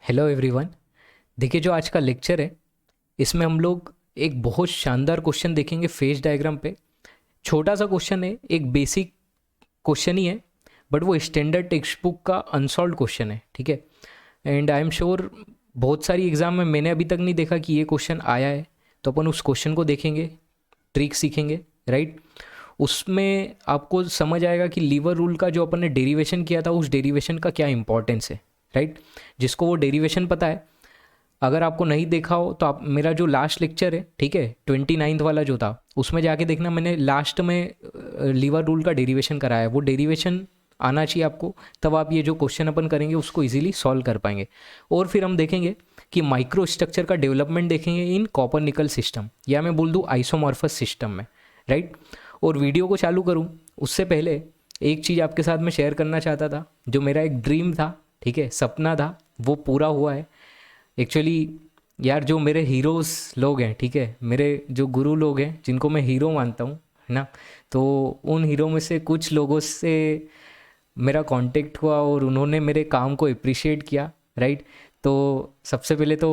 Hello everyone. देखिए, जो आज का लेक्चर है इसमें हम लोग एक बहुत शानदार क्वेश्चन देखेंगे फेज डायग्राम पे। छोटा सा क्वेश्चन है, एक बेसिक क्वेश्चन ही है, बट वो स्टैंडर्ड टेक्स्ट बुक का अनसॉल्व क्वेश्चन है। ठीक है। एंड आई एम श्योर बहुत सारी एग्ज़ाम में मैंने अभी तक नहीं देखा कि ये क्वेश्चन आया है, तो अपन उस क्वेश्चन को देखेंगे, ट्रिक सीखेंगे, राइट। उसमें आपको समझ आएगा कि लीवर रूल का जो अपन ने डेरिवेशन किया था उस डेरिवेशन का क्या इंपॉर्टेंस है, राइट। जिसको वो डेरिवेशन पता है, अगर आपको नहीं देखा हो तो आप मेरा जो लास्ट लेक्चर है, ठीक है, 29th वाला जो था, उसमें जाके देखना। मैंने लास्ट में लीवर रूल का डेरिवेशन कराया है। वो डेरिवेशन आना चाहिए आपको, तब आप ये जो क्वेश्चन अपन करेंगे उसको इजीली सॉल्व कर पाएंगे। और फिर हम देखेंगे कि माइक्रो स्ट्रक्चर का डेवलपमेंट देखेंगे इन कॉपर निकल सिस्टम, या मैं बोल दूँ आइसोमॉर्फस सिस्टम में, राइट। और वीडियो को चालू करूँ उससे पहले एक चीज़ आपके साथ में शेयर करना चाहता था। जो मेरा एक ड्रीम था, ठीक है, सपना था, वो पूरा हुआ है एक्चुअली। यार, जो मेरे हीरोज़ लोग हैं, ठीक है, मेरे जो गुरु लोग हैं जिनको मैं हीरो मानता हूँ, है ना, तो उन हीरो में से कुछ लोगों से मेरा कांटेक्ट हुआ और उन्होंने मेरे काम को अप्रिशिएट किया, राइट। तो सबसे पहले तो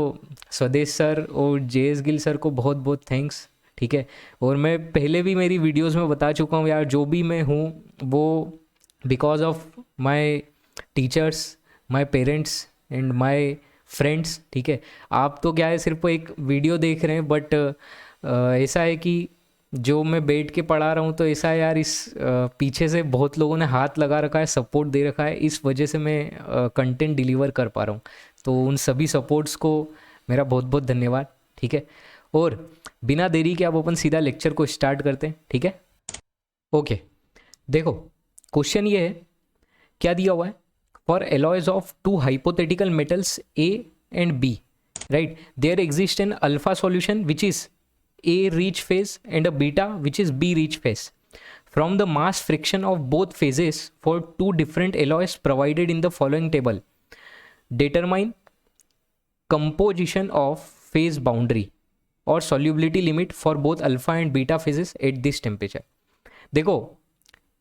स्वदेश सर और जेएस गिल सर को बहुत बहुत थैंक्स, ठीक है। और मैं पहले भी मेरी वीडियोस में बता चुका हूँ यार, जो भी मैं हूँ वो because of my teachers, my parents and my friends, ठीक है। आप तो क्या है, सिर्फ एक वीडियो देख रहे हैं, बट ऐसा है कि जो मैं बैठ के पढ़ा रहा हूँ, तो ऐसा है यार, इस पीछे से बहुत लोगों ने हाथ लगा रखा है, सपोर्ट दे रखा है, इस वजह से मैं कंटेंट डिलीवर कर पा रहा हूँ। तो उन सभी सपोर्ट्स को मेरा बहुत बहुत धन्यवाद, ठीक है। और बिना देरी के अब अपन सीधा लेक्चर को स्टार्ट करते हैं, ठीक है। ओके, देखो क्वेश्चन ये है, क्या दिया हुआ है। For alloys of two hypothetical metals A and B, right, there exist an alpha solution which is A reach phase and a beta which is B reach phase. From the mass friction of both phases for two different alloys provided in the following table, determine composition of phase boundary or solubility limit for both alpha and beta phases at this temperature. देखो,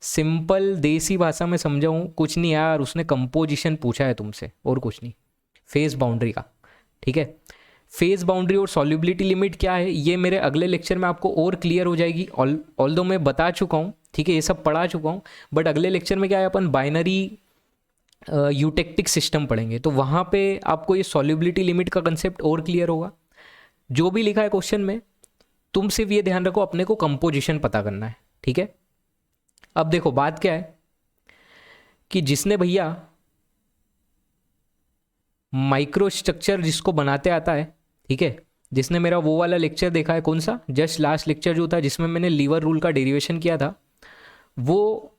simple देसी भाषा में समझाऊँ, कुछ नहीं यार, उसने composition पूछा है तुमसे और कुछ नहीं, फेज बाउंड्री का, ठीक है। फेज बाउंड्री और सॉल्युबिलिटी लिमिट क्या है, ये मेरे अगले लेक्चर में आपको और क्लियर हो जाएगी। ऑल्दो मैं बता चुका हूँ, ठीक है, ये सब पढ़ा चुका हूँ, बट अगले लेक्चर में क्या है, अपन बाइनरी यूटेक्टिक सिस्टम पढ़ेंगे, तो वहाँ पे आपको ये सॉल्युबिलिटी लिमिट का कंसेप्ट और क्लियर होगा। जो भी लिखा है क्वेश्चन में, तुम सिर्फ ये ध्यान रखो, अपने को कंपोजिशन पता करना है, ठीक है। अब देखो बात क्या है कि जिसने भैया माइक्रो स्ट्रक्चर जिसको बनाते आता है, ठीक है, जिसने मेरा वो वाला लेक्चर देखा है, कौन सा, जस्ट लास्ट लेक्चर जो था जिसमें मैंने लीवर रूल का डेरिवेशन किया था, वो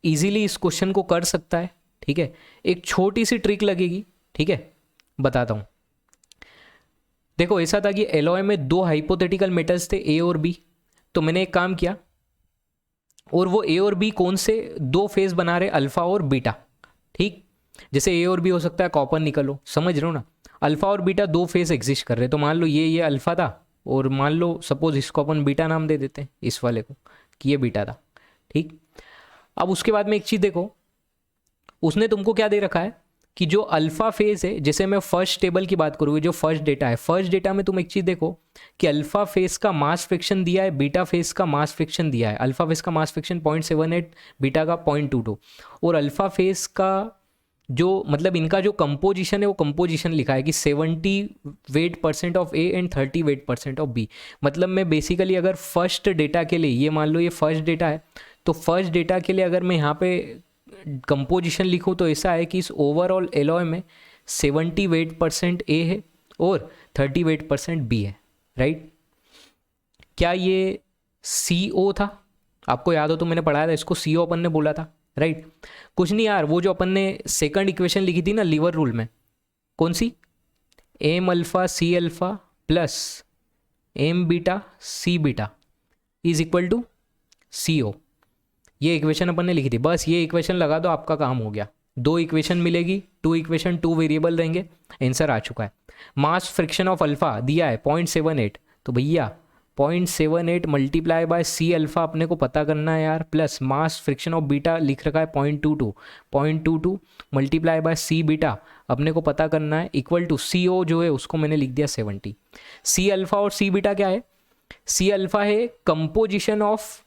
इजीली इस क्वेश्चन को कर सकता है, ठीक है। एक छोटी सी ट्रिक लगेगी, ठीक है, बताता हूँ। देखो ऐसा था कि एलॉय में दो हाइपोथेटिकल मेटल्स थे, ए और बी। तो मैंने एक काम किया, और वो ए और बी कौन से दो फेज बना रहे, अल्फा और बीटा, ठीक। जैसे ए और बी हो सकता है कॉपर निकल हो, समझ रहे हो ना। अल्फा और बीटा दो फेज एग्जिस्ट कर रहे हैं, तो मान लो ये अल्फा था, और मान लो सपोज इसको अपन बीटा नाम दे देते हैं, इस वाले को, कि ये बीटा था, ठीक। अब उसके बाद में एक चीज़ देखो, उसने तुमको क्या दे रखा है कि जो अल्फा फेज है, जैसे मैं फर्स्ट टेबल की बात करूँगी, जो फर्स्ट डेटा है, फर्स्ट डेटा में तुम एक चीज़ देखो कि अल्फा फेज का मास फ्रिक्शन दिया है, बीटा फेज का मास फ्रिक्शन दिया है। अल्फा फेज का मास फ्रिक्शन 0.78, बीटा का 0.22, और अल्फा फेज का जो मतलब इनका जो कंपोजिशन है, वो कंपोजिशन लिखा है कि 70 weight% of A and 30 weight% of B. मतलब मैं बेसिकली अगर फर्स्ट डेटा के लिए, ये मान लो ये फर्स्ट डेटा है, तो फर्स्ट डेटा के लिए अगर मैं यहाँ पे कंपोजिशन लिखूँ, तो ऐसा है कि इस ओवरऑल एलॉय में 70 weight% ए है और 30 weight% बी है, राइट। क्या ये सी ओ था? आपको याद हो तो मैंने पढ़ाया था इसको, सी ओ अपन ने बोला था, राइट। कुछ नहीं यार, वो जो अपन ने सेकंड इक्वेशन लिखी थी ना लीवर रूल में, कौन सी, M alpha C alpha plus M beta C beta is equal to C O, ये इक्वेशन अपन ने लिखी थी। बस ये इक्वेशन लगा दो, आपका काम हो गया। दो इक्वेशन मिलेगी, टू इक्वेशन, टू वेरिएबल रहेंगे, आंसर आ चुका है। मास फ्रिक्शन ऑफ अल्फा दिया है 0.78, तो भैया 0.78 मल्टीप्लाई बाय सी अल्फा अपने को पता करना है यार, plus mass friction of beta लिख रखा है 0.22, 0.22 मल्टीप्लाई बाय सी बीटा, अपने को पता करना है इक्वल टू CO जो है उसको मैंने लिख दिया 70। C अल्फा और C बीटा क्या है? C अल्फा है composition of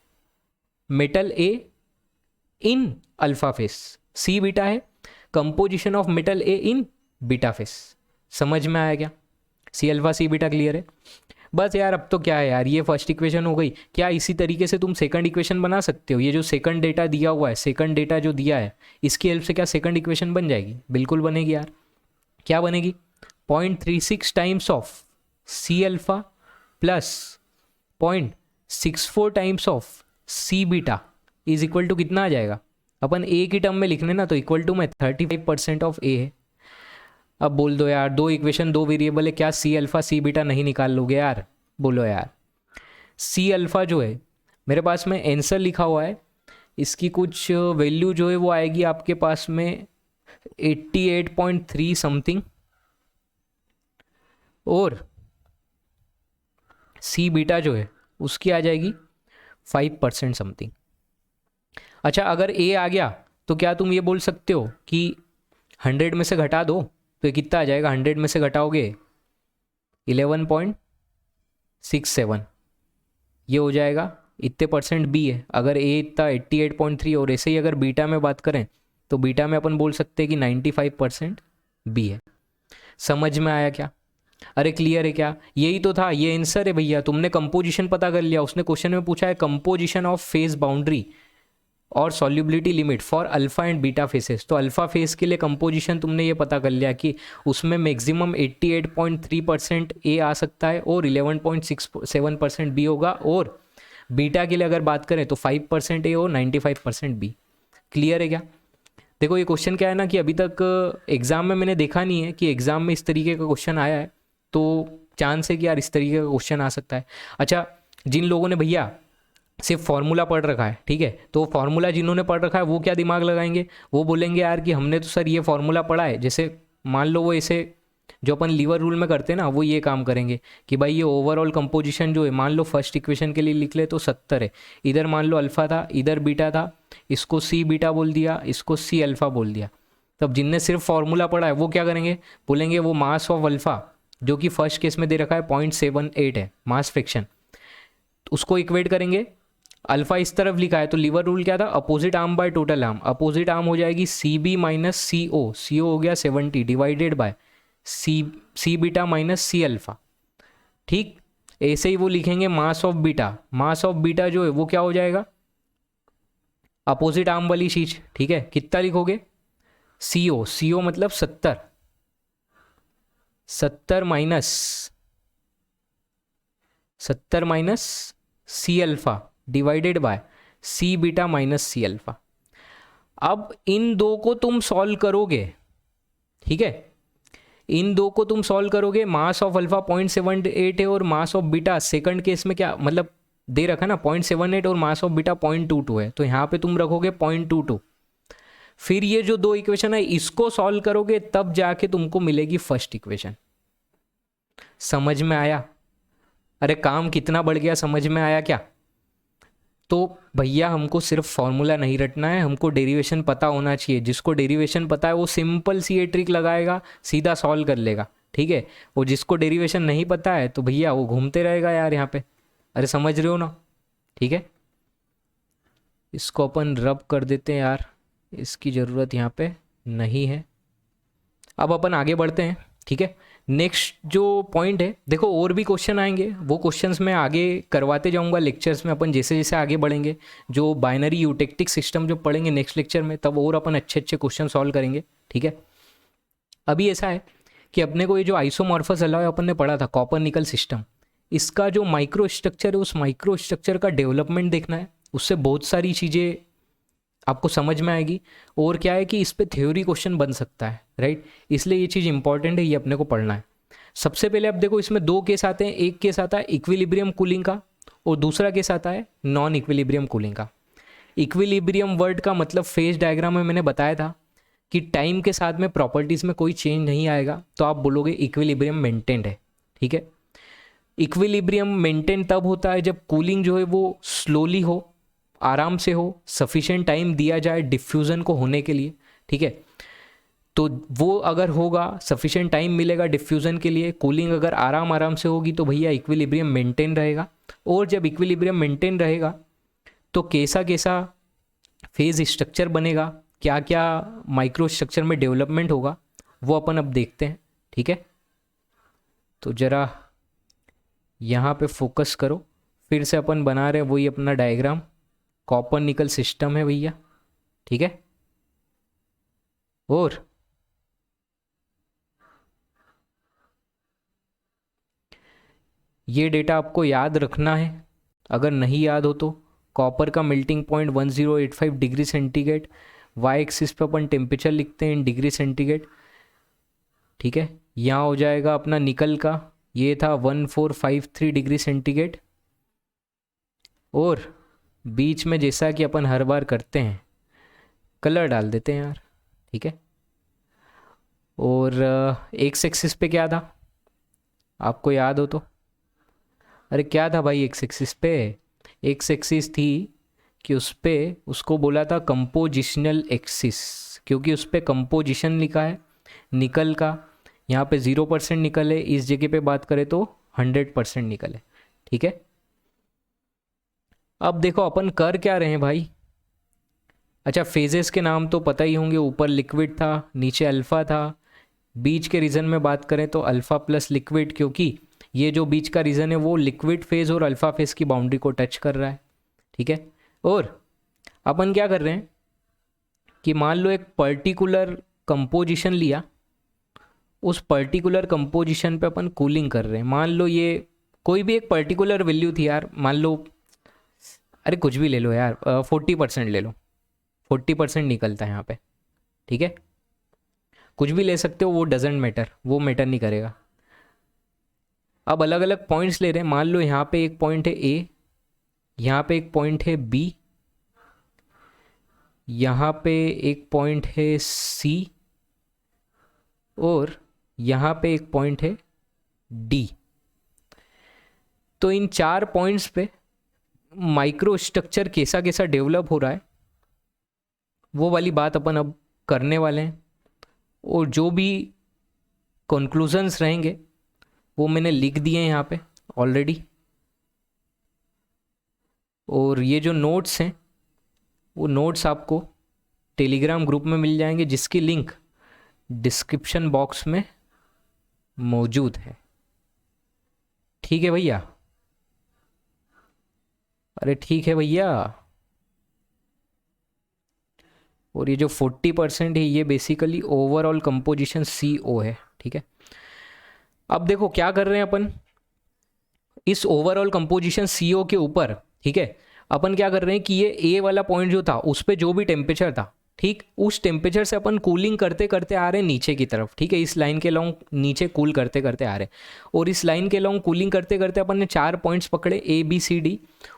metal A in alpha phase, C beta है composition of metal A in beta phase. समझ में आया क्या? C alpha C beta clear है? बस यार अब तो क्या है यार, ये फर्स्ट इक्वेशन हो गई। क्या इसी तरीके से तुम सेकंड इक्वेशन बना सकते हो? ये जो सेकंड डेटा दिया हुआ है, सेकंड डेटा जो दिया है, इसकी हेल्प से क्या सेकंड इक्वेशन बन जाएगी? बिल्कुल बनेगी यार। क्या बनेगी? 0.36 times of C alpha plus 0.64 times of C beta is equal to कितना आ जाएगा? अपन ए की टर्म में लिखने ना, तो इक्वल टू में 35% ऑफ ए है। अब बोल दो यार, दो इक्वेशन दो वेरिएबल है, क्या C अल्फा C बीटा नहीं निकाल लोगे यार? बोलो यार। C अल्फा जो है मेरे पास में आंसर लिखा हुआ है, इसकी कुछ वैल्यू जो है वो आएगी आपके पास में 88.3 समथिंग, और C बीटा जो है उसकी आ जाएगी 5% समथिंग। अच्छा, अगर A आ गया तो क्या तुम ये बोल सकते हो कि 100 में से घटा दो, तो ये कितना आ जाएगा? 100 में से घटाओगे 11.67, ये हो जाएगा इतने परसेंट B है। अगर A इतना 88.3, और ऐसे ही अगर बीटा में बात करें तो बीटा में अपन बोल सकते हैं कि 95% B है। समझ में आया क्या? अरे क्लियर है क्या? यही तो था, ये आंसर है भैया। तुमने कंपोजिशन पता कर लिया, उसने क्वेश्चन में पूछा है कंपोजिशन ऑफ फेस बाउंड्री और solubility limit for alpha and beta faces. तो अल्फा फेस के लिए कंपोजिशन तुमने ये पता कर लिया कि उसमें मैक्सिमम 88.3% ए आ सकता है और 11.67% बी होगा, और बीटा के लिए अगर बात करें तो 5% ए और 95% बी। क्लियर है क्या? देखो ये क्वेश्चन क्या है ना कि अभी तक एग्जाम में मैंने देखा नहीं है कि एग्जाम में इस तरीके का क्वेश्चन आया है, तो चांस है कि यार इस तरीके का क्वेश्चन आ सकता है। अच्छा, जिन लोगों ने भैया सिर्फ फॉर्मूला पढ़ रखा है, ठीक है, तो फॉर्मूला जिन्होंने पढ़ रखा है वो क्या दिमाग लगाएंगे? वो बोलेंगे यार कि हमने तो सर ये फॉर्मूला पढ़ा है। जैसे मान लो वो ऐसे जो अपन लीवर रूल में करते हैं ना, वो ये काम करेंगे कि भाई ये ओवरऑल कंपोजिशन जो है, मान लो फर्स्ट इक्वेशन के लिए लिख ले तो 70 है, इधर मान लो अल्फा था, इधर बीटा था, इसको C बीटा बोल दिया, इसको C अल्फा बोल दिया। तब जिनने सिर्फ फॉर्मूला पढ़ा है वो क्या करेंगे? बोलेंगे वो मास ऑफ अल्फा जो कि फर्स्ट केस में दे रखा है 0.78 है मास फ्रैक्शन, उसको इक्वेट करेंगे। अल्फा इस तरफ लिखा है तो लीवर रूल क्या था? Opposite arm by total arm. Opposite arm हो जाएगी CB माइनस CO, CO हो गया 70 divided by C beta minus C alpha. ठीक, ऐसे ही वो लिखेंगे mass of beta. Mass of beta जो है वो क्या हो जाएगा? अपोजिट आर्म वाली चीज, ठीक है, कितना लिखोगे? CO, CO मतलब 70, 70 minus C alpha divided by C beta minus C alpha. अब इन दो को तुम सॉल्व करोगे, ठीक है, इन दो को तुम सॉल्व करोगे। मास ऑफ अल्फा 0.78 है और mass of beta second case में क्या मतलब दे रखा ना 0.78 और मास ऑफ बीटा 0.22 है, तो यहाँ पे तुम रखोगे 0.22। फिर ये जो दो इक्वेशन है इसको सॉल्व करोगे, तब जाके तुमको मिलेगी फर्स्ट इक्वेशन। समझ में आया? अरे काम कितना बढ़ गया, समझ में आया क्या? तो भैया हमको सिर्फ फॉर्मूला नहीं रटना है, हमको डेरिवेशन पता होना चाहिए। जिसको डेरिवेशन पता है वो सिंपल सी ये ट्रिक लगाएगा, सीधा सॉल्व कर लेगा, ठीक है। और जिसको डेरिवेशन नहीं पता है तो भैया वो घूमते रहेगा यार यहाँ पे। अरे समझ रहे हो ना? ठीक है, इसको अपन रब कर देते हैं यार, इसकी ज़रूरत यहाँ पे नहीं है। अब अपन आगे बढ़ते हैं, ठीक है। नेक्स्ट जो पॉइंट है, देखो और भी क्वेश्चन आएंगे, वो क्वेश्चंस मैं आगे करवाते जाऊंगा लेक्चर्स में। अपन जैसे जैसे आगे बढ़ेंगे, जो बाइनरी यूटेक्टिक सिस्टम जो पढ़ेंगे नेक्स्ट लेक्चर में, तब और अपन अच्छे अच्छे क्वेश्चन सॉल्व करेंगे, ठीक है। अभी ऐसा है कि अपने को ये जो आइसोमॉर्फस अलॉय अपन ने पढ़ा था, कॉपर-निकल सिस्टम, इसका जो माइक्रो स्ट्रक्चर है, उस माइक्रो स्ट्रक्चर का डेवलपमेंट देखना है। उससे बहुत सारी चीज़ें आपको समझ में आएगी। और क्या है कि इस पे थ्योरी क्वेश्चन बन सकता है, राइट। इसलिए ये चीज़ इंपॉर्टेंट है, ये अपने को पढ़ना है। सबसे पहले अब देखो, इसमें दो केस आते हैं। एक केस आता है इक्विलिब्रियम कूलिंग का और दूसरा केस आता है नॉन इक्विलिब्रियम कूलिंग का। इक्विलिब्रियम वर्ड का मतलब फेज डायग्राम में मैंने बताया था कि टाइम के साथ में प्रॉपर्टीज़ में कोई चेंज नहीं आएगा, तो आप बोलोगे इक्विलिब्रियम मेंटेन्ड है, ठीक है। इक्विलिब्रियम मेंटेन तब होता है जब कूलिंग जो है वो स्लोली हो, आराम से हो, सफिशिएंट टाइम दिया जाए डिफ्यूज़न को होने के लिए, ठीक है। तो वो अगर होगा, सफिशिएंट टाइम मिलेगा डिफ्यूज़न के लिए, कूलिंग अगर आराम आराम से होगी तो भैया इक्विलिब्रियम मेंटेन रहेगा। और जब इक्विलिब्रियम मेंटेन रहेगा तो कैसा कैसा फेज स्ट्रक्चर बनेगा, क्या क्या माइक्रो स्ट्रक्चर में डेवलपमेंट होगा, वो अपन अब देखते हैं। ठीक है, तो ज़रा यहाँ पे फोकस करो। फिर से अपन बना रहे हैं वही अपना डायग्राम, कॉपर निकल सिस्टम है भैया। ठीक है, और ये डेटा आपको याद रखना है, अगर नहीं याद हो तो। कॉपर का melting point 1085 degree centigrade, y axis पे अपन टेम्परेचर लिखते हैं इन डिग्री सेंटीग्रेड। ठीक है, यहाँ हो जाएगा अपना निकल का, ये था 1453 डिग्री सेंटीग्रेड। और बीच में जैसा कि अपन हर बार करते हैं कलर डाल देते हैं यार। ठीक है, और एक्स एक्सिस पे क्या था आपको याद हो तो? अरे क्या था भाई एक्स एक्सिस पे? एक्स एक्सिस थी कि उस पे उसको बोला था कंपोजिशनल एक्सिस, क्योंकि उस पे कंपोजिशन लिखा है निकल का। यहाँ पे 0% निकल है, इस जगह पे बात करें तो 100% निकल है। ठीक है, अब देखो अपन कर क्या रहे हैं भाई। अच्छा, फेजेस के नाम तो पता ही होंगे, ऊपर लिक्विड था, नीचे अल्फ़ा था। बीच के रीजन में बात करें तो अल्फ़ा प्लस लिक्विड, क्योंकि ये जो बीच का रीजन है वो लिक्विड फेज और अल्फ़ा फेज की बाउंड्री को टच कर रहा है। ठीक है, और अपन क्या कर रहे हैं कि मान लो एक पर्टिकुलर कंपोजिशन लिया, उस पर्टिकुलर कंपोजिशन पे अपन कूलिंग कर रहे हैं। मान लो ये कोई भी एक पर्टिकुलर वैल्यू थी यार, मान लो, अरे कुछ भी ले लो यार, 40% ले लो, 40% निकलता है यहाँ पे। ठीक है, कुछ भी ले सकते हो, वो डजेंट मैटर, वो मैटर नहीं करेगा। अब अलग अलग पॉइंट्स ले रहे हैं, मान लो यहाँ पे एक पॉइंट है ए, यहाँ पे एक पॉइंट है बी, यहाँ पे एक पॉइंट है सी, और यहाँ पे एक पॉइंट है डी। तो इन 4 पॉइंट्स पे माइक्रो स्ट्रक्चर कैसा कैसा डेवलप हो रहा है वो वाली बात अपन अब करने वाले हैं। और जो भी कंक्लूजन्स रहेंगे वो मैंने लिख दिए हैं यहाँ पे ऑलरेडी। और ये जो नोट्स हैं वो नोट्स आपको टेलीग्राम ग्रुप में मिल जाएंगे, जिसकी लिंक डिस्क्रिप्शन बॉक्स में मौजूद है। ठीक है भैया? अरे ठीक है भैया। और ये जो 40% है ये बेसिकली ओवरऑल कंपोजिशन CO है। ठीक है, अब देखो क्या कर रहे हैं अपन इस ओवरऑल कंपोजिशन CO के ऊपर। ठीक है, अपन क्या कर रहे हैं कि ये ए वाला पॉइंट जो था उस पर जो भी टेम्परेचर था, ठीक, उस टेम्परेचर से अपन कूलिंग करते करते आ रहे हैं नीचे की तरफ। ठीक है, इस लाइन के लॉन्ग नीचे कूल करते करते आ रहे हैं, और इस लाइन के लॉन्ग कूलिंग करते करते अपन ने 4 पॉइंट्स पकड़े ABCD।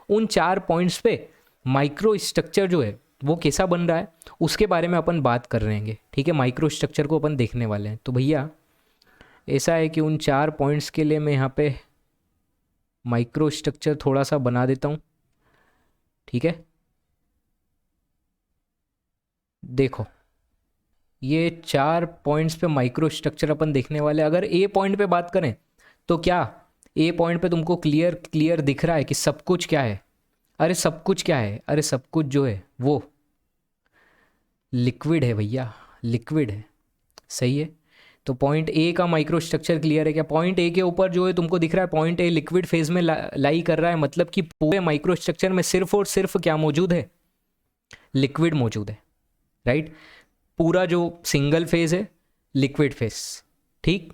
उन 4 पॉइंट्स पे माइक्रो स्ट्रक्चर जो है वो कैसा बन रहा है उसके बारे में अपन बात कर रहे हैं। ठीक है, माइक्रो स्ट्रक्चर को अपन देखने वाले हैं। तो भैया ऐसा है कि उन 4 पॉइंट्स के लिए मैं यहाँ पे माइक्रो स्ट्रक्चर थोड़ा सा बना देता हूँ। ठीक है, देखो ये 4 पॉइंट्स पे माइक्रो स्ट्रक्चर अपन देखने वाले। अगर ए पॉइंट पे बात करें तो क्या ए पॉइंट पे तुमको क्लियर क्लियर दिख रहा है कि सब कुछ क्या है? अरे सब कुछ क्या है? अरे सब कुछ जो है वो लिक्विड है भैया, लिक्विड है। सही है, तो पॉइंट ए का माइक्रो स्ट्रक्चर क्लियर है क्या? पॉइंट ए के ऊपर जो है तुमको दिख रहा है पॉइंट ए लिक्विड फेज में लाई कर रहा है, मतलब कि पूरे माइक्रो स्ट्रक्चर में सिर्फ और सिर्फ क्या मौजूद है? लिक्विड मौजूद है। राइट, पूरा जो सिंगल फेज है लिक्विड फेज। ठीक,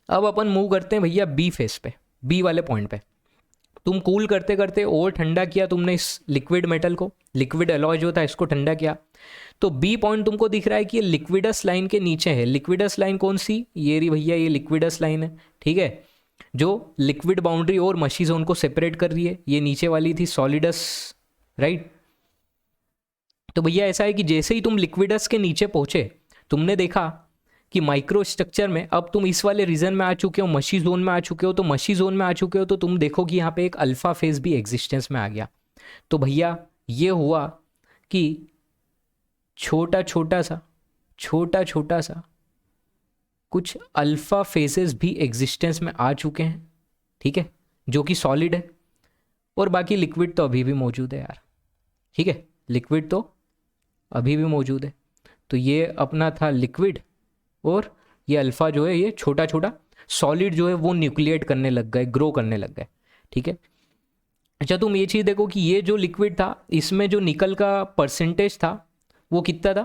अब अपन मूव करते हैं भैया बी फेज पे, बी वाले पॉइंट पे। तुम कूल करते करते और ठंडा किया तुमने इस लिक्विड मेटल को, लिक्विड अलॉय जो था इसको ठंडा किया। तो बी पॉइंट तुमको दिख रहा है कि ये लिक्विडस लाइन के नीचे है। लिक्विडस लाइन कौन सी? ये रही भैया, ये लिक्विडस लाइन है। ठीक है, जो लिक्विड बाउंड्री और मशी जोन को सेपरेट कर रही है। ये नीचे वाली थी सॉलिडस। राइट, तो भैया ऐसा है कि जैसे ही तुम लिक्विडस के नीचे पहुंचे तुमने देखा कि माइक्रो स्ट्रक्चर में अब तुम इस वाले रीजन में आ चुके हो, मशी जोन में आ चुके हो। तो मशी जोन में आ चुके हो तो तुम देखो कि यहाँ पे एक अल्फा फेज भी एग्जिस्टेंस में आ गया। तो भैया ये हुआ कि छोटा छोटा सा छोटा छोटा सा कुछ अल्फा फेजेस भी एग्जिस्टेंस में आ चुके हैं, ठीक है, जो कि सॉलिड है, और बाकी लिक्विड तो अभी भी मौजूद है यार, ठीक है, लिक्विड तो अभी भी मौजूद है। तो ये अपना था लिक्विड, और ये अल्फा जो है ये छोटा छोटा सॉलिड जो है वो न्यूक्लिएट करने लग गए, ग्रो करने लग गए, ठीक है। अच्छा तुम ये चीज़ देखो कि ये जो लिक्विड था इसमें जो निकल का परसेंटेज था वो कितना था,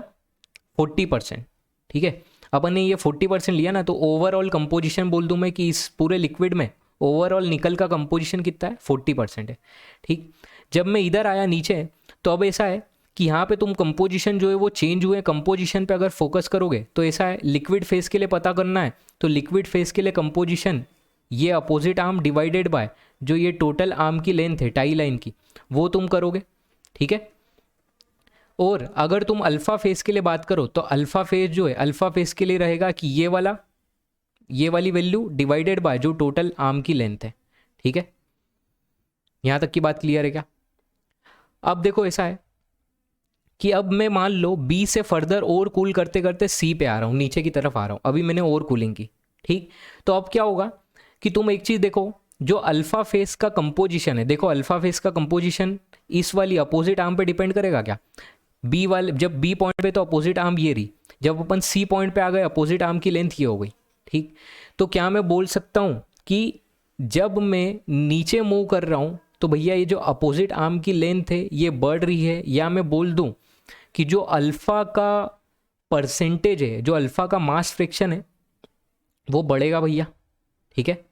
40%, ठीक है। अपन ने ये 40% लिया ना, तो ओवरऑल कंपोजिशन बोल दूं मैं कि इस पूरे लिक्विड में ओवरऑल निकल का कंपोजिशन कितना है, 40% है, ठीक। जब मैं इधर आया नीचे तो अब ऐसा है कि यहाँ पे तुम कंपोजिशन जो है वो चेंज हुए, कंपोजिशन पे अगर फोकस करोगे तो ऐसा है, लिक्विड फेस के लिए पता करना है तो लिक्विड फेस के लिए कंपोजिशन ये अपोजिट आर्म डिवाइडेड बाय जो ये टोटल आर्म की लेंथ है टाई लाइन की, वो तुम करोगे, ठीक है। और अगर तुम अल्फा फेस के लिए बात करो तो अल्फा फेस जो है, अल्फा फेस के लिए रहेगा कि ये वाली वैल्यू डिवाइडेड बाय जो टोटल आर्म की लेंथ है, ठीक है। यहां तक की बात क्लियर है क्या? अब देखो ऐसा है कि अब मैं मान लो बी से फर्दर और कूल करते करते सी पे आ रहा हूं, नीचे की तरफ आ रहा हूं, अभी मैंने और कूलिंग की, ठीक। तो अब क्या होगा कि तुम एक चीज देखो, जो अल्फा फेस का कंपोजिशन है, देखो अल्फा फेस का कंपोजिशन इस वाली अपोजिट आर्म पे डिपेंड करेगा क्या? बी वाले, जब बी पॉइंट पे तो अपोजिट आर्म ये रही, जब अपन सी पॉइंट पे आ गए अपोजिट आर्म की लेंथ ये हो गई, ठीक। तो क्या मैं बोल सकता हूं कि जब मैं नीचे मूव कर रहा हूं तो भैया ये जो अपोजिट आर्म की लेंथ है ये बढ़ रही है, या मैं बोल दूं कि जो अल्फा का परसेंटेज है, जो अल्फा का मास फ्रैक्शन है वो बढ़ेगा भैया, ठीक है।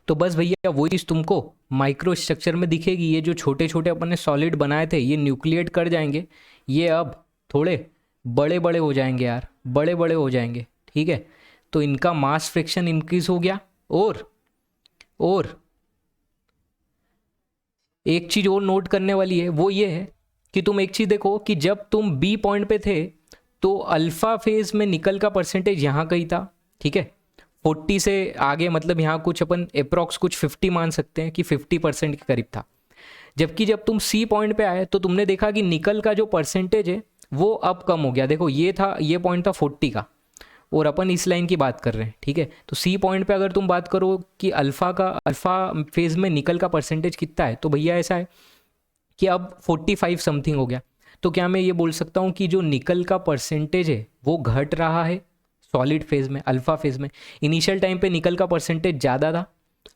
तो बस भैया वही चीज़ तुमको माइक्रो स्ट्रक्चर में दिखेगी, ये जो छोटे छोटे अपन ने सॉलिड बनाए थे ये न्यूक्लिएट कर जाएंगे, ये अब थोड़े बड़े बड़े हो जाएंगे यार, बड़े बड़े हो जाएंगे, ठीक है। तो इनका मास फ्रैक्शन इंक्रीज हो गया, और एक चीज़ और नोट करने वाली है, वो ये है कि तुम एक चीज़ देखो कि जब तुम बी पॉइंट पे थे तो अल्फा फेज में निकल का परसेंटेज यहाँ कहीं था, ठीक है, 40 से आगे, मतलब यहाँ कुछ अपन अप्रॉक्स कुछ 50 मान सकते हैं कि 50% के करीब था। जबकि जब तुम सी पॉइंट पे आए तो तुमने देखा कि निकल का जो परसेंटेज है वो अब कम हो गया, देखो ये था, ये पॉइंट था 40 का, और अपन इस लाइन की बात कर रहे हैं, ठीक है। तो सी पॉइंट पे अगर तुम बात करो कि अल्फा फेज में निकल का परसेंटेज कितना है, तो भैया ऐसा है कि अब 45 समथिंग हो गया। तो क्या मैं ये बोल सकता हूँ कि जो निकल का परसेंटेज है वो घट रहा है सॉलिड फेज में, अल्फा फेज में? इनिशियल टाइम पे निकल का परसेंटेज ज़्यादा था,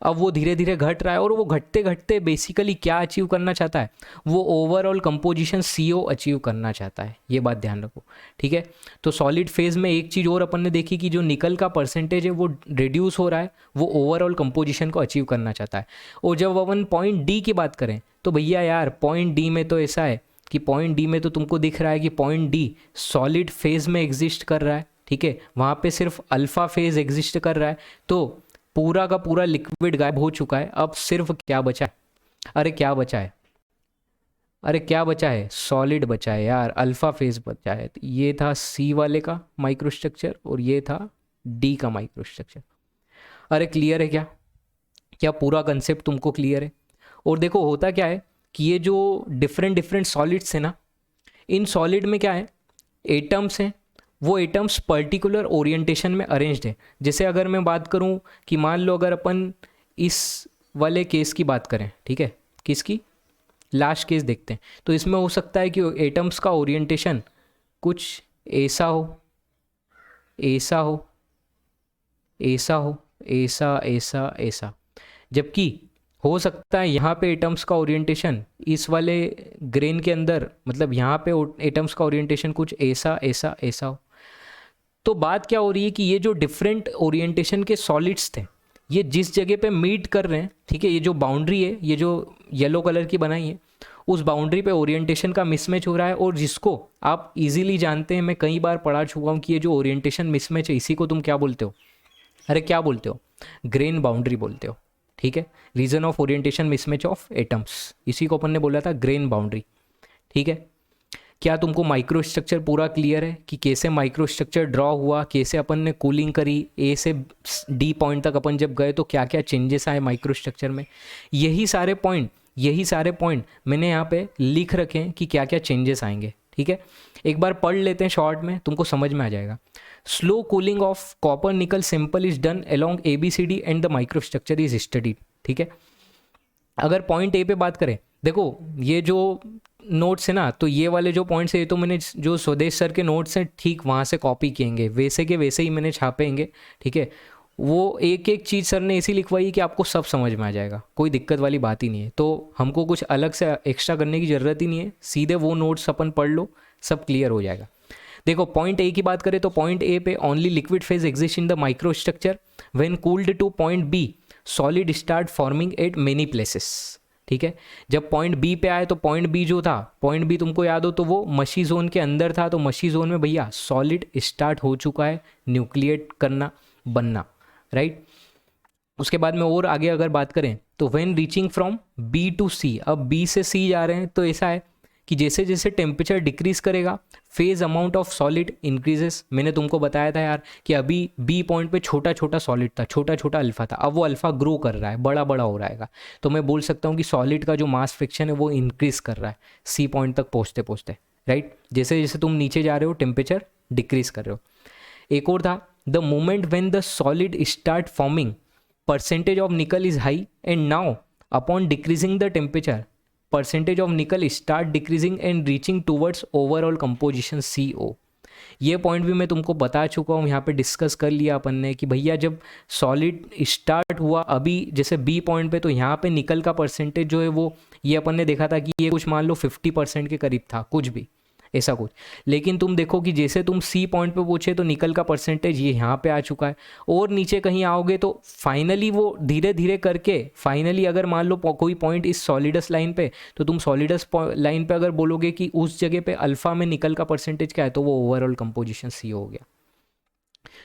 अब वो धीरे धीरे घट रहा है, और वो घटते घटते बेसिकली क्या अचीव करना चाहता है, वो ओवरऑल कंपोजिशन CO अचीव करना चाहता है, ये बात ध्यान रखो, ठीक है। तो सॉलिड फेज में एक चीज़ और अपन ने देखी कि जो निकल का परसेंटेज है वो रिड्यूस हो रहा है, वो ओवरऑल कंपोजिशन को अचीव करना चाहता है। और जब अपन पॉइंट डी की बात करें तो भैया यार पॉइंट डी में तो ऐसा है कि पॉइंट डी में तो तुमको दिख रहा है कि पॉइंट डी सॉलिड फेज में एग्जिस्ट कर रहा है, ठीक है, वहाँ पे सिर्फ अल्फा फेज एग्जिस्ट कर रहा है, तो पूरा का पूरा लिक्विड गायब हो चुका है। अब सिर्फ क्या बचा है? अरे क्या बचा है? अरे क्या बचा है? सॉलिड बचा है यार, अल्फा फेज बचा है। तो ये था सी वाले का माइक्रो स्ट्रक्चर और ये था डी का माइक्रो स्ट्रक्चर। अरे क्लियर है क्या? क्या पूरा कंसेप्ट तुमको क्लियर है? और देखो होता क्या है कि ये जो डिफरेंट डिफरेंट सॉलिड्स है ना, इन सॉलिड में क्या है, एटम्स हैं, वो एटम्स पर्टिकुलर ओरिएंटेशन में अरेंज्ड है। जैसे अगर मैं बात करूं कि मान लो अगर अपन इस वाले केस की बात करें, ठीक है, किसकी, लास्ट केस देखते हैं, तो इसमें हो सकता है कि एटम्स का ओरिएंटेशन कुछ ऐसा हो, ऐसा हो, ऐसा हो, ऐसा ऐसा ऐसा, जबकि हो सकता है यहाँ पे एटम्स का ओरिएंटेशन इस वाले ग्रेन के अंदर, मतलब यहाँ पे एटम्स का ओरिएंटेशन कुछ ऐसा ऐसा ऐसा हो। तो बात क्या हो रही है कि ये जो डिफरेंट ओरिएंटेशन के सॉलिड्स थे ये जिस जगह पे मीट कर रहे हैं, ठीक है, ये जो बाउंड्री है, ये जो येलो कलर की बनाई है, उस बाउंड्री पे ओरिएंटेशन का मिसमैच हो रहा है, और जिसको आप इजीली जानते हैं, मैं कई बार पढ़ा चुका हूँ कि ये जो ओरिएंटेशन मिसमैच है इसी को तुम क्या बोलते हो? अरे क्या बोलते हो? ग्रेन बाउंड्री बोलते हो, ठीक है। Region of orientation mismatch of atoms, इसी को अपन ने बोला था ग्रेन बाउंड्री, ठीक है। क्या तुमको माइक्रो स्ट्रक्चर पूरा क्लियर है कि कैसे माइक्रो स्ट्रक्चर ड्रॉ हुआ, कैसे अपन ने कूलिंग करी, ए से डी पॉइंट तक अपन जब गए तो क्या क्या चेंजेस आए माइक्रो स्ट्रक्चर में? यही सारे पॉइंट मैंने यहाँ पे लिख रखे हैं कि क्या क्या चेंजेस आएंगे, ठीक है, एक बार पढ़ लेते हैं शॉर्ट में, तुमको समझ में आ जाएगा। Slow cooling of copper nickel simple is done along ABCD and the micro structure is studied. ठीक है, अगर पॉइंट ए पे बात करें, देखो ये जो नोट्स है ना, तो ये वाले जो पॉइंट्स है ये तो मैंने जो स्वदेश सर के नोट्स हैं ठीक वहाँ से कॉपी किएंगे, वैसे के वैसे ही मैंने छापेंगे। ठीक है, वो एक एक चीज़ सर ने ऐसी लिखवाई कि आपको सब समझ में आ जाएगा, कोई दिक्कत वाली बात ही नहीं है। तो हमको कुछ अलग से एक्स्ट्रा करने की ज़रूरत ही नहीं है, सीधे वो नोट्स अपन पढ़ लो, सब क्लियर हो जाएगा। देखो पॉइंट ए की बात करें तो पॉइंट ए पे only liquid phase exist in the micro structure, when cooled to point B solid start forming at many places. ठीक है, जब पॉइंट बी पे आए तो पॉइंट बी जो था, पॉइंट बी तुमको याद हो तो वो मशी जोन के अंदर था, तो मशी जोन में भैया सॉलिड स्टार्ट हो चुका है न्यूक्लिएट करना, बनना, राइट। उसके बाद में और आगे अगर बात करें तो when reaching from B to C, अब बी से सी जा रहे हैं तो ऐसा है कि जैसे जैसे टेम्परेचर डिक्रीज करेगा phase amount of solid increases. मैंने तुमको बताया था यार कि अभी बी पॉइंट पे छोटा छोटा सॉलिड था, छोटा छोटा अल्फा था, अब वो अल्फा ग्रो कर रहा है, बड़ा बड़ा हो रहा है, तो मैं बोल सकता हूँ कि सॉलिड का जो मास फ्रिक्शन है वो इंक्रीज कर रहा है सी पॉइंट तक पहुँचते पहुँचते, राइट। जैसे जैसे तुम नीचे जा रहे हो टेम्परेचर डिक्रीज कर रहे हो। एक और था, the moment when the solid start forming percentage of nickel is high and now upon decreasing the temperature percentage of nickel start decreasing and reaching towards overall composition CO। ये point भी मैं तुमको बता चुका हूँ, यहाँ पे डिस्कस कर लिया अपन ने कि भैया जब सॉलिड स्टार्ट हुआ अभी जैसे बी पॉइंट पे, तो यहाँ पे निकल का परसेंटेज जो है वो ये अपन ने देखा था कि ये कुछ मान लो 50% के करीब था, कुछ भी ऐसा कुछ। लेकिन तुम देखो कि जैसे तुम सी पॉइंट पे पूछे तो निकल का परसेंटेज ये यहाँ पे आ चुका है, और नीचे कहीं आओगे तो फाइनली वो धीरे धीरे करके फाइनली अगर मान लो कोई पॉइंट इस सॉलिडस लाइन पे, तो तुम सॉलिडस लाइन पे अगर बोलोगे कि उस जगह पे अल्फा में निकल का परसेंटेज क्या है, तो वो ओवरऑल कंपोजिशन सी हो गया।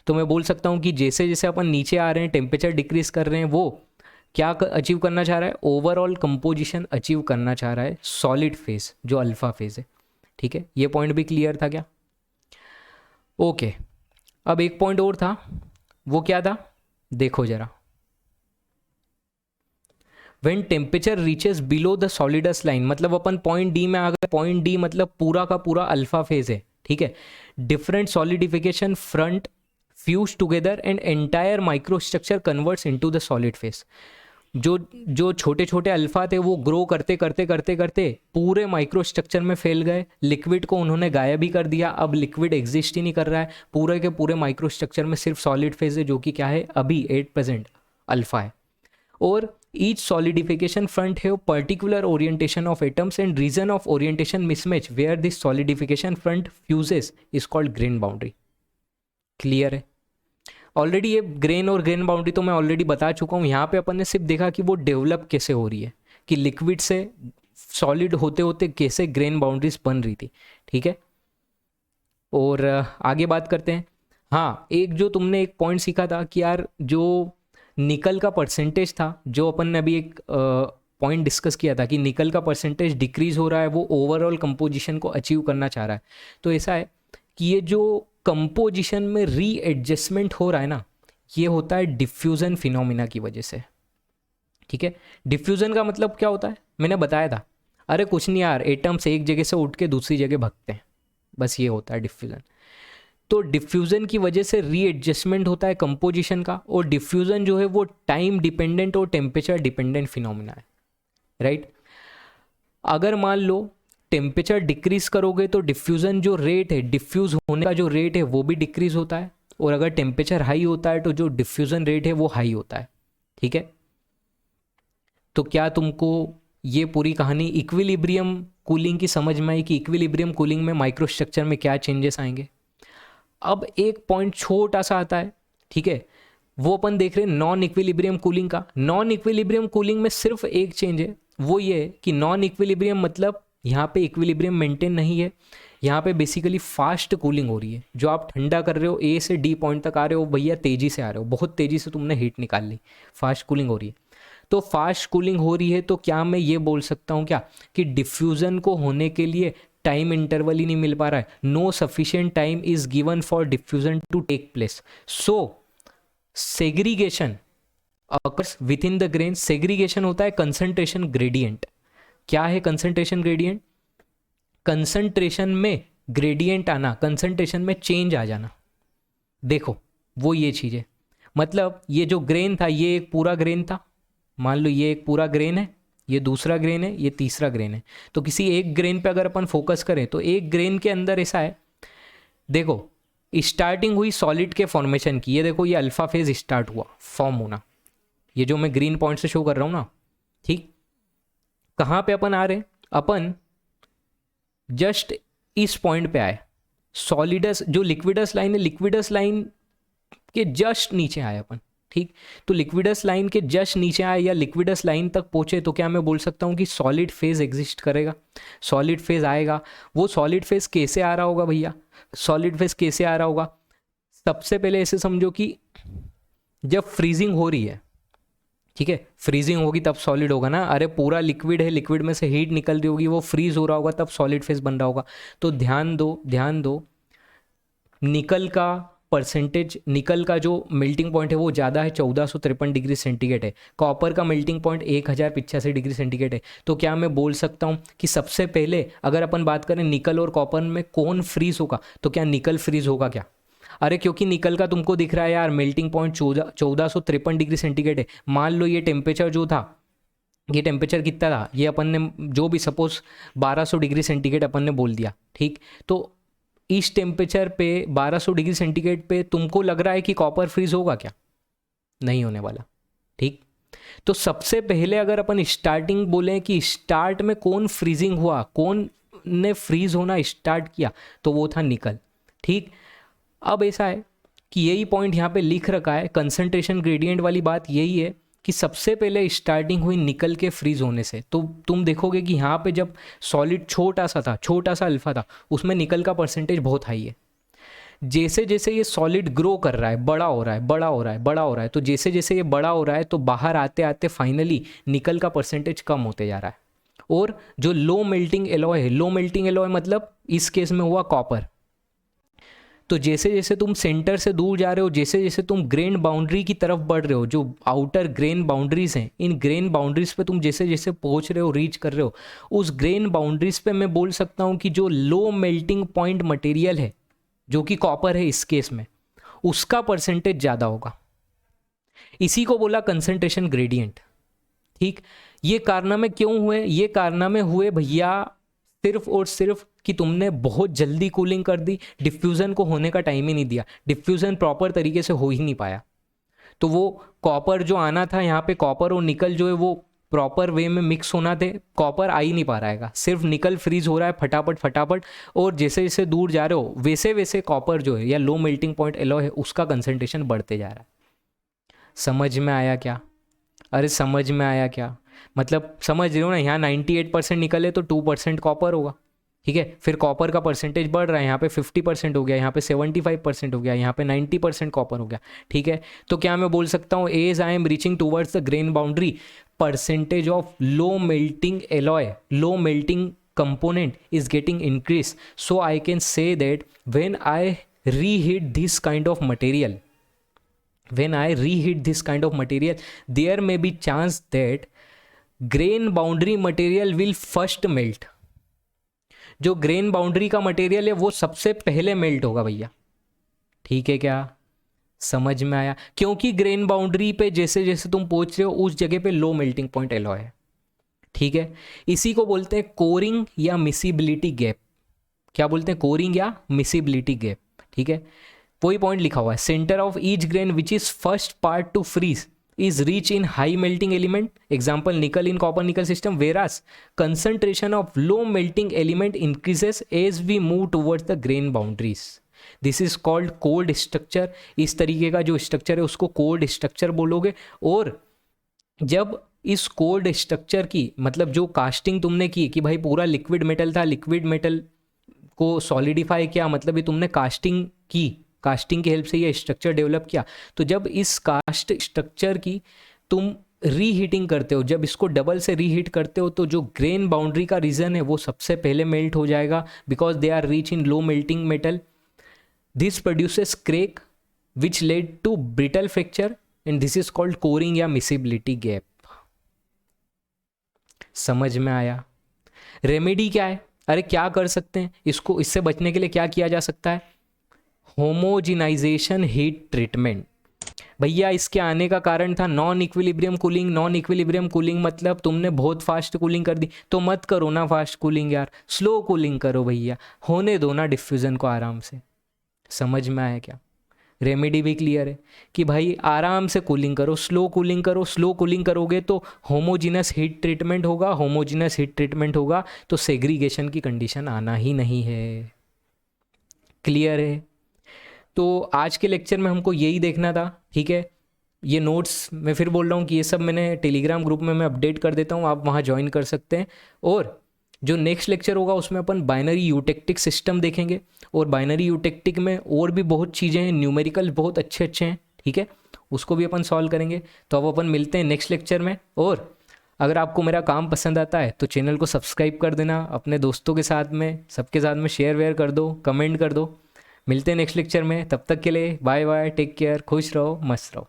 तो मैं बोल सकता हूँ कि जैसे जैसे अपन नीचे आ रहे हैं टेम्परेचर डिक्रीज कर रहे हैं, वो क्या अचीव करना चाह रहा है, ओवरऑल कंपोजिशन अचीव करना चाह रहा है सॉलिड फेज जो अल्फा फेज है। ठीक है, ये पॉइंट भी क्लियर था क्या? ओके, अब एक पॉइंट और था, वो क्या था देखो जरा। When temperature reaches below the solids line, मतलब अपन पॉइंट डी में आ गए, पॉइंट डी मतलब पूरा का पूरा अल्फा फेज है। ठीक है, different solidification front fuse together and entire microstructure converts into the solid phase. जो छोटे छोटे अल्फा थे वो ग्रो करते करते करते करते पूरे माइक्रो स्ट्रक्चर में फैल गए, लिक्विड को उन्होंने गायब ही कर दिया, अब लिक्विड एग्जिस्ट ही नहीं कर रहा है, पूरे के पूरे माइक्रो स्ट्रक्चर में सिर्फ सॉलिड फेज है जो कि क्या है अभी 8% अल्फा है। और ईच सॉलिडिफिकेशन फ्रंट है particular orientation of atoms and region of orientation mismatch where this solidification front fuses is called grain boundary. Clear है? ऑलरेडी ये ग्रेन और ग्रेन बाउंड्री तो मैं ऑलरेडी बता चुका हूँ। यहाँ पे अपन ने सिर्फ देखा कि वो डेवलप कैसे हो रही है, कि लिक्विड से सॉलिड होते होते कैसे ग्रेन बाउंड्रीज बन रही थी। ठीक है, और आगे बात करते हैं। हाँ, एक जो तुमने एक पॉइंट सीखा था कि यार जो निकल का परसेंटेज था, जो अपन ने अभी एक पॉइंट डिस्कस किया था कि निकल का परसेंटेज डिक्रीज हो रहा है, वो ओवरऑल कंपोजिशन को अचीव करना चाह रहा है। तो ऐसा है कि ये जो कंपोजिशन में रीएडजस्टमेंट हो रहा है ना, ये होता है डिफ्यूजन फिनोमिना की वजह से। ठीक है, डिफ्यूजन का मतलब क्या होता है मैंने बताया था, अरे कुछ नहीं यार, एटम्स एक जगह से उठ के दूसरी जगह भागते हैं, बस ये होता है डिफ्यूजन। तो डिफ्यूजन की वजह से रीएडजस्टमेंट होता है कंपोजिशन का, और डिफ्यूजन जो है वो टाइम डिपेंडेंट और टेम्परेचर डिपेंडेंट फिनोमिना है, राइट। अगर मान लो टेम्परेचर डिक्रीज करोगे तो डिफ्यूजन जो रेट है, डिफ्यूज होने का जो रेट है वो भी डिक्रीज होता है, और अगर टेम्परेचर हाई होता है तो जो डिफ्यूजन रेट है वो हाई होता है। ठीक है, तो क्या तुमको ये पूरी कहानी इक्विलिब्रियम कूलिंग की समझ में आई कि इक्विलिब्रियम कूलिंग में माइक्रोस्ट्रक्चर में क्या चेंजेस आएंगे? अब एक पॉइंट छोटा सा आता है, ठीक है, वो अपन देख रहे हैं नॉन इक्विलिब्रियम कूलिंग का। नॉन इक्विलिब्रियम कूलिंग में सिर्फ एक चेंज है, वो ये है कि नॉन इक्विलिब्रियम मतलब यहाँ पे इक्विलिब्रियम मेंटेन नहीं है, यहाँ पे बेसिकली फास्ट कूलिंग हो रही है। जो आप ठंडा कर रहे हो, ए से डी पॉइंट तक आ रहे हो भैया, तेजी से आ रहे हो, बहुत तेजी से तुमने हीट निकाल ली, फास्ट कूलिंग हो रही है। तो फास्ट कूलिंग हो रही है तो क्या मैं ये बोल सकता हूँ क्या कि डिफ्यूजन को होने के लिए टाइम इंटरवल ही नहीं मिल पा रहा है, no sufficient time is given for diffusion to take place, so segregation occurs within the grain. Segregation होता है कंसंट्रेशन ग्रेडियंट। क्या है कंसंट्रेशन ग्रेडियंट? कंसंट्रेशन में ग्रेडियंट आना, कंसंट्रेशन में चेंज आ जाना। देखो वो ये चीज़ है, मतलब ये जो ग्रेन था ये एक पूरा ग्रेन था, मान लो ये एक पूरा ग्रेन है, ये दूसरा ग्रेन है, ये तीसरा ग्रेन है। तो किसी एक ग्रेन पे अगर अपन फोकस करें तो एक ग्रेन के अंदर ऐसा है, देखो स्टार्टिंग हुई सॉलिड के फॉर्मेशन की, ये देखो ये अल्फा फेज स्टार्ट हुआ फॉर्म होना, ये जो मैं ग्रीन पॉइंट से शो कर रहा हूँ ना, ठीक। कहाँ पे अपन आ रहे हैं, अपन जस्ट इस पॉइंट पे आए, सॉलिडस जो लिक्विडस लाइन है, लिक्विडस लाइन के जस्ट नीचे आए अपन, ठीक। तो लिक्विडस लाइन के जस्ट नीचे आए या लिक्विडस लाइन तक पहुंचे तो क्या मैं बोल सकता हूँ कि सॉलिड फेज एग्जिस्ट करेगा, सॉलिड फेज आएगा। वो सॉलिड फेज कैसे आ रहा होगा भैया, सॉलिड फेज कैसे आ रहा होगा, सबसे पहले ऐसे समझो कि जब फ्रीजिंग हो रही है, ठीक है, फ्रीजिंग होगी तब सॉलिड होगा ना, अरे पूरा लिक्विड है, लिक्विड में से हीट निकल रही होगी, वो फ्रीज हो रहा होगा तब सॉलिड फेज बन रहा होगा। तो ध्यान दो, ध्यान दो, निकल का परसेंटेज, निकल का जो मेल्टिंग पॉइंट है वो ज़्यादा है, 1453 डिग्री सेंटीग्रेड है। कॉपर का मेल्टिंग पॉइंट 1085 डिग्री सेंटीग्रेड है। तो क्या मैं बोल सकता हूँ कि सबसे पहले अगर अपन बात करें निकल और कॉपर में कौन फ्रीज होगा, तो क्या निकल फ्रीज होगा क्या? अरे क्योंकि निकल का तुमको दिख रहा है यार मेल्टिंग पॉइंट 1453 डिग्री सेंटीग्रेड है। मान लो ये टेम्परेचर जो था, ये टेम्परेचर कितना था, ये अपन ने जो भी सपोज 1200 डिग्री सेंटीग्रेड अपन ने बोल दिया, ठीक। तो इस टेम्परेचर पे 1200 डिग्री सेंटीग्रेड पे तुमको लग रहा है कि कॉपर फ्रीज होगा क्या? नहीं होने वाला, ठीक। तो सबसे पहले अगर अपन स्टार्टिंग बोलें कि स्टार्ट में कौन फ्रीजिंग हुआ, कौन ने फ्रीज होना स्टार्ट किया, तो वो था निकल, ठीक। अब ऐसा है कि यही पॉइंट यहाँ पे लिख रखा है, कंसंट्रेशन ग्रेडियंट वाली बात यही है कि सबसे पहले स्टार्टिंग हुई निकल के फ्रीज होने से। तो तुम देखोगे कि यहाँ पे जब सॉलिड छोटा सा था, छोटा सा अल्फा था, उसमें निकल का परसेंटेज बहुत हाई है। जैसे जैसे ये सॉलिड ग्रो कर रहा है, बड़ा हो रहा है, बड़ा हो रहा है, बड़ा हो रहा है, तो जैसे जैसे ये बड़ा हो रहा है तो बाहर आते आते फाइनली निकल का परसेंटेज कम होते जा रहा है। और जो लो मेल्टिंग एलॉय है, लो मेल्टिंग एलॉय मतलब इस केस में हुआ कॉपर, तो जैसे जैसे तुम सेंटर से दूर जा रहे हो, जैसे जैसे तुम ग्रेन बाउंड्री की तरफ बढ़ रहे हो, जो आउटर ग्रेन बाउंड्रीज हैं, इन ग्रेन बाउंड्रीज पे तुम जैसे जैसे पहुंच रहे हो, रीच कर रहे हो, उस ग्रेन बाउंड्रीज पे मैं बोल सकता हूँ कि जो लो मेल्टिंग पॉइंट मटेरियल है, जो कि कॉपर है इस केस में, उसका परसेंटेज ज़्यादा होगा। इसी को बोला कंसंट्रेशन ग्रेडियंट, ठीक। ये कारनामे क्यों हुए? ये कारनामे हुए भैया सिर्फ और सिर्फ कि तुमने बहुत जल्दी कूलिंग कर दी, डिफ्यूज़न को होने का टाइम ही नहीं दिया, डिफ्यूज़न प्रॉपर तरीके से हो ही नहीं पाया। तो वो कॉपर जो आना था यहाँ पे, कॉपर और निकल जो है वो प्रॉपर वे में मिक्स होना थे, कॉपर आ ही नहीं पा रहा है, सिर्फ निकल फ्रीज हो रहा है फटाफट फटाफट। और जैसे जैसे दूर जा रहे हो वैसे वैसे कॉपर जो है या लो मेल्टिंग पॉइंट एलॉय है उसका कंसंट्रेशन बढ़ते जा रहा है। समझ में आया क्या? अरे समझ में आया क्या? मतलब समझ रहे हो ना, यहाँ 98% निकल है तो 2% कॉपर होगा, ठीक है। फिर कॉपर का परसेंटेज बढ़ रहा है, यहाँ पे 50% हो गया, यहाँ पे 75% हो गया, यहाँ पे 90% कॉपर हो गया, ठीक है। तो क्या मैं बोल सकता हूँ as I am reaching towards the grain boundary, percentage of low melting alloy, low melting component is getting increased, so I can say that when I reheat this kind of material, when I reheat this kind of material, there may be chance that grain boundary material will first melt. जो grain boundary का material है वो सबसे पहले melt होगा भैया, ठीक है क्या? समझ में आया? क्योंकि ग्रेन बाउंड्री पे जैसे जैसे तुम पहुंच रहे हो उस जगह पे लो मेल्टिंग पॉइंट एलॉय है, ठीक है। इसी को बोलते हैं कोरिंग या मिसिबिलिटी गैप। क्या बोलते हैं? कोरिंग या मिसिबिलिटी गैप, ठीक है। वही पॉइंट लिखा हुआ है, centre of each grain which is first part to freeze is rich in high melting element, example nickel in copper nickel system, whereas concentration of low melting element increases as we move towards the grain boundaries. This is called cold structure. इस तरीके का जो structure है उसको cold structure बोलोगे। और जब इस कोल्ड स्ट्रक्चर की मतलब जो कास्टिंग तुमने की कि भाई पूरा लिक्विड मेटल था, लिक्विड मेटल को सॉलिडिफाई किया, मतलब ये तुमने कास्टिंग की, कास्टिंग की हेल्प से ये स्ट्रक्चर डेवलप किया। तो जब इस कास्ट स्ट्रक्चर की तुम रीहीटिंग करते हो, जब इसको डबल से रीहीट करते हो, तो जो ग्रेन बाउंड्री का रीजन है वो सबसे पहले मेल्ट हो जाएगा, because they are rich in low melting metal. This produces crack which lead to brittle fracture and this is called coring या मिसिबिलिटी गैप। समझ में आया? रेमेडी क्या है? अरे क्या कर सकते हैं इसको, इससे बचने के लिए क्या किया जा सकता है? Homogenisation heat treatment. भैया इसके आने का कारण था non equilibrium cooling. Non equilibrium cooling मतलब तुमने बहुत फास्ट कूलिंग कर दी, तो मत करो ना फास्ट कूलिंग यार, स्लो कूलिंग करो भैया, होने दो ना डिफ्यूज़न को आराम से। समझ में आया क्या? रेमेडी भी क्लियर है कि भाई आराम से कूलिंग करो, स्लो कूलिंग करो। स्लो कूलिंग करोगे तो होमोजीनस हीट ट्रीटमेंट होगा, होमोजीनस हीट ट्रीटमेंट होगा तो सेग्रीगेशन की कंडीशन आना ही नहीं है। क्लियर है? तो आज के लेक्चर में हमको यही देखना था, ठीक है। ये नोट्स मैं फिर बोल रहा हूँ कि ये सब मैंने टेलीग्राम ग्रुप में मैं अपडेट कर देता हूँ, आप वहाँ ज्वाइन कर सकते हैं। और जो नेक्स्ट लेक्चर होगा उसमें अपन बाइनरी यूटेक्टिक सिस्टम देखेंगे, और बाइनरी यूटेक्टिक में और भी बहुत चीज़ें हैं, न्यूमेरिकल बहुत अच्छे अच्छे हैं, ठीक है, उसको भी अपन सॉल्व करेंगे। तो अब अपन मिलते हैं नेक्स्ट लेक्चर में। और अगर आपको मेरा काम पसंद आता है तो चैनल को सब्सक्राइब कर देना, अपने दोस्तों के साथ में, सबके साथ में शेयर वेयर कर दो, कमेंट कर दो। मिलते हैं नेक्स्ट लेक्चर में, तब तक के लिए बाय बाय, टेक केयर, खुश रहो, मस्त रहो।